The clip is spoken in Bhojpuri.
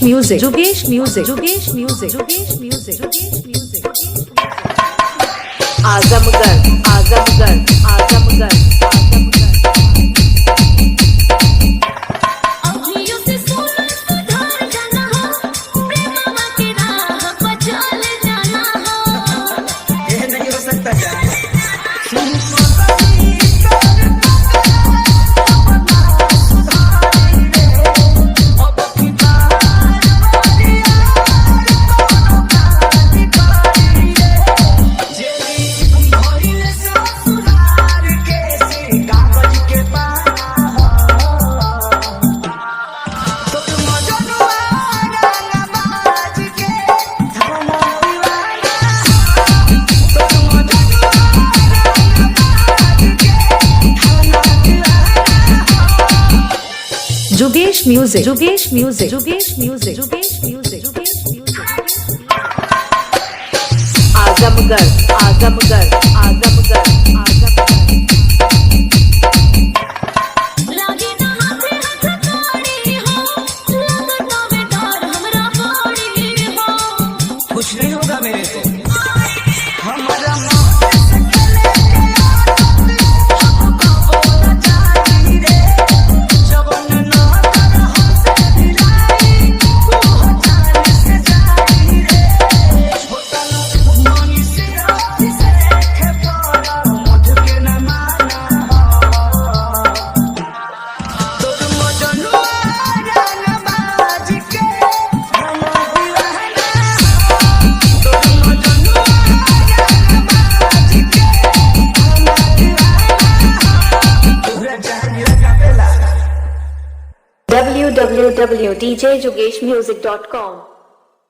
music जुगेश music जुगेश music जुगेश music जुगेश music Azamgarh Azamgarh Azamgarh Azamgarh जुगेश music जुगेश music जुगेश music जुगेश music जुगेश music Azamgarh Azamgarh Azamgarh Azamgarh कुछ नहीं होगा मेरे से हमारा www.djjugeshmusic.com